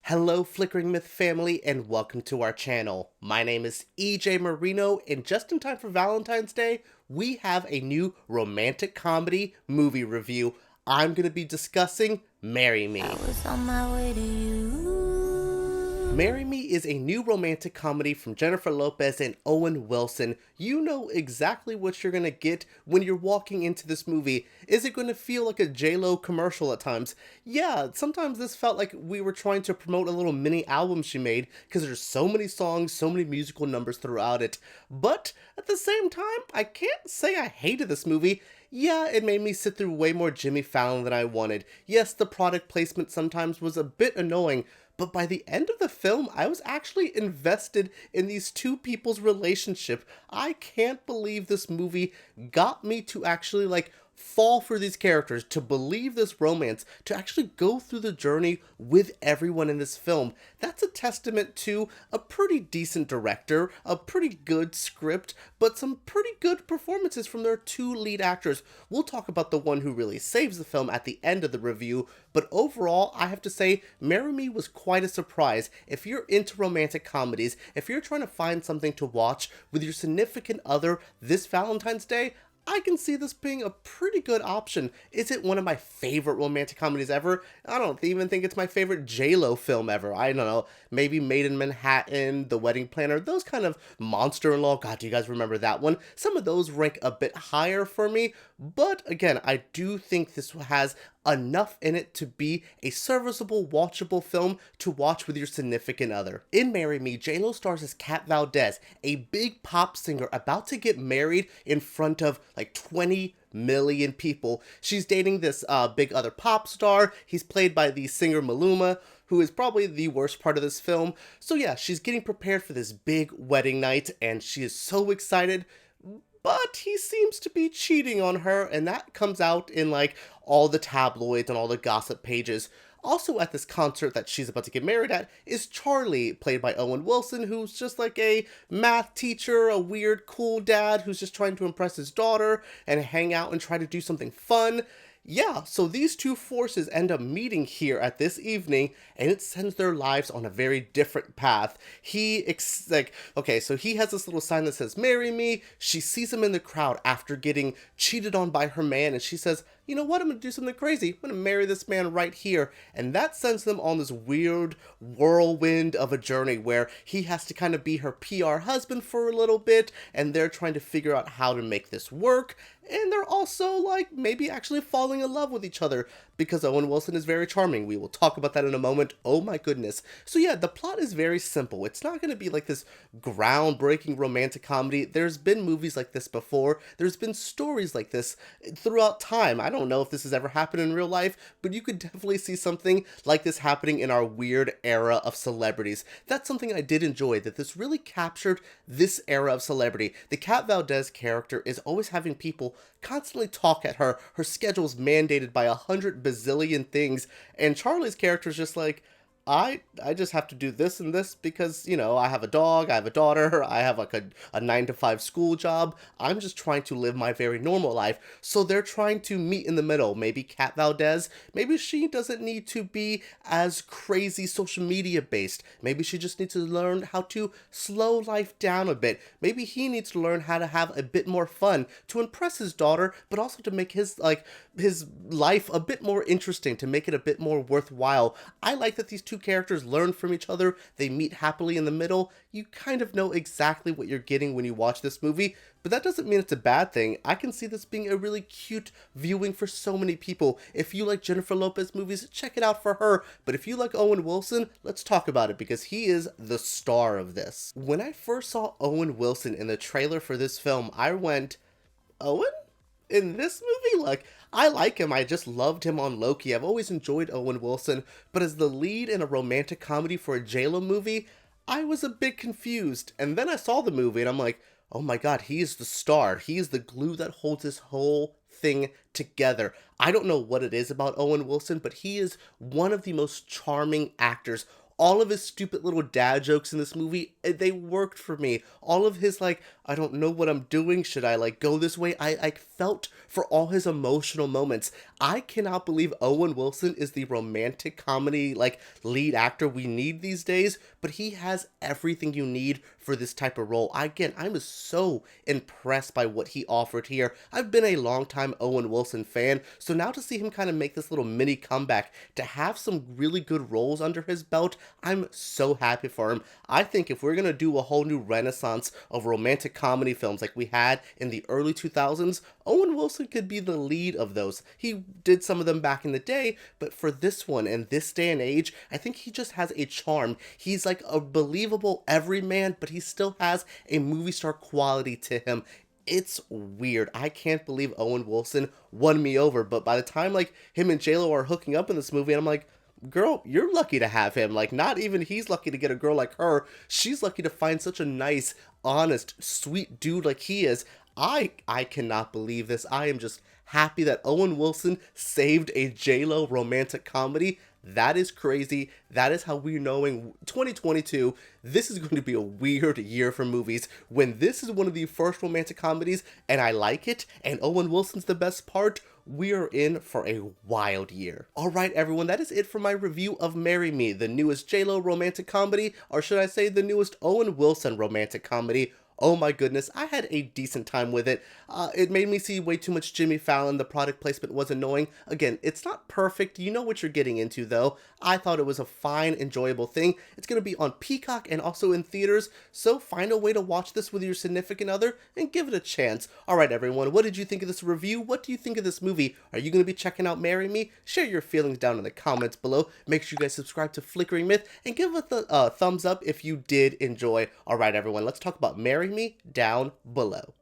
Hello, Flickering Myth family, and welcome to our channel. My name is EJ Marino, and just in time for Valentine's Day, we have a new romantic comedy movie review. I'm going to be discussing Marry Me. I was on my way to you. Marry Me is a new romantic comedy from Jennifer Lopez and Owen Wilson. You know exactly what you're going to get when you're walking into this movie. Is it going to feel like a JLO commercial at times? Yeah, sometimes this felt like we were trying to promote a little mini album she made because there's so many songs, so many musical numbers throughout it. But at the same time, I can't say I hated this movie. Yeah, it made me sit through way more Jimmy Fallon than I wanted. Yes, the product placement sometimes was a bit annoying, but by the end of the film, I was actually invested in these two people's relationship. I can't believe this movie got me to actually, fall for these characters, to believe this romance, to actually go through the journey with everyone in this film. That's a testament to a pretty decent director, a pretty good script, but some pretty good performances from their two lead actors. We'll talk about the one who really saves the film at the end of the review, but overall, I have to say, Marry Me was quite a surprise. If you're into romantic comedies, if you're trying to find something to watch with your significant other this Valentine's Day, I can see this being a pretty good option. Is it one of my favorite romantic comedies ever? I don't even think it's my favorite JLO film ever. I don't know, maybe Made in Manhattan, The Wedding Planner, those kind of Monster-in-Law. God, do you guys remember that one? Some of those rank a bit higher for me, but again, I do think this has enough in it to be a serviceable, watchable film to watch with your significant other. In Marry Me, JLo stars as Kat Valdez, a big pop singer about to get married in front of like 20 million people. She's dating this big other pop star. He's played by the singer Maluma, who is probably the worst part of this film. So yeah, she's getting prepared for this big wedding night, and she is so excited. But he seems to be cheating on her, and that comes out in all the tabloids and all the gossip pages. Also at this concert that she's about to get married at is Charlie, played by Owen Wilson, who's just like a math teacher, a weird cool dad who's just trying to impress his daughter and hang out and try to do something fun. Yeah, so these two forces end up meeting here at this evening, and it sends their lives on a very different path. So he has this little sign that says, "Marry me." She sees him in the crowd after getting cheated on by her man, and she says, "You know what, I'm gonna do something crazy. I'm gonna marry this man right here." And that sends them on this weird whirlwind of a journey where he has to kind of be her PR husband for a little bit, and they're trying to figure out how to make this work. And they're also, maybe actually falling in love with each other because Owen Wilson is very charming. We will talk about that in a moment. Oh my goodness. So yeah, the plot is very simple. It's not going to be like this groundbreaking romantic comedy. There's been movies like this before. There's been stories like this throughout time. I don't know if this has ever happened in real life, but you could definitely see something like this happening in our weird era of celebrities. That's something I did enjoy, that this really captured this era of celebrity. The Kat Valdez character is always having people constantly talk at her. Her schedule's mandated by 100 bazillion things, and Charlie's character is just like, I just have to do this and this because, I have a dog, I have a daughter, I have a 9-to-5 school job. I'm just trying to live my very normal life. So they're trying to meet in the middle. Maybe Kat Valdez, maybe she doesn't need to be as crazy social media based. Maybe she just needs to learn how to slow life down a bit. Maybe he needs to learn how to have a bit more fun to impress his daughter, but also to make his life a bit more interesting, to make it a bit more worthwhile. I like that these two characters learn from each other. They meet happily in the middle. You kind of know exactly what you're getting when you watch this movie, but that doesn't mean it's a bad thing. I can see this being a really cute viewing for so many people. If you like Jennifer Lopez movies, check it out for her. But if you like Owen Wilson, let's talk about it because he is the star of this. When I first saw Owen Wilson in the trailer for this film, I went, Owen? In this movie? I like him. I just loved him on Loki. I've always enjoyed Owen Wilson, but as the lead in a romantic comedy for a JLo movie, I was a bit confused. And then I saw the movie and I'm like, oh my god, he is the star. He is the glue that holds this whole thing together. I don't know what it is about Owen Wilson, but he is one of the most charming actors All of his stupid little dad jokes in this movie, they worked for me. All of his, like, I don't know what I'm doing, should I, like, go this way? I felt for all his emotional moments. I cannot believe Owen Wilson is the romantic comedy, like, lead actor we need these days, but he has everything you need for this type of role. Again, I'm so impressed by what he offered here. I've been a longtime Owen Wilson fan, so now to see him kind of make this little mini comeback, to have some really good roles under his belt, I'm so happy for him. I think if we're gonna do a whole new renaissance of romantic comedy films like we had in the early 2000s, Owen Wilson could be the lead of those. He did some of them back in the day, but for this one and this day and age, I think he just has a charm. He's like a believable everyman, but he still has a movie star quality to him. It's weird. I can't believe Owen Wilson won me over, but by the time like him and JLO are hooking up in this movie, and I'm like, girl, you're lucky to have him. Like, not even he's lucky to get a girl like her. She's lucky to find such a nice, honest, sweet dude like he is. I cannot believe this. I am just happy that Owen Wilson saved a JLo romantic comedy. That is crazy. That is how we're knowing 2022, this is going to be a weird year for movies. When this is one of the first romantic comedies, and I like it, and Owen Wilson's the best part, we are in for a wild year. Alright everyone, that is it for my review of Marry Me, the newest JLo romantic comedy, or should I say the newest Owen Wilson romantic comedy. Oh my goodness, I had a decent time with it. It made me see way too much Jimmy Fallon. The product placement was annoying. Again, it's not perfect. You know what you're getting into, though. I thought it was a fine, enjoyable thing. It's going to be on Peacock and also in theaters, so find a way to watch this with your significant other and give it a chance. Alright everyone, what did you think of this review? What do you think of this movie? Are you going to be checking out Marry Me? Share your feelings down in the comments below. Make sure you guys subscribe to Flickering Myth and give it a thumbs up if you did enjoy. Alright everyone, let's talk about Marry Me down below.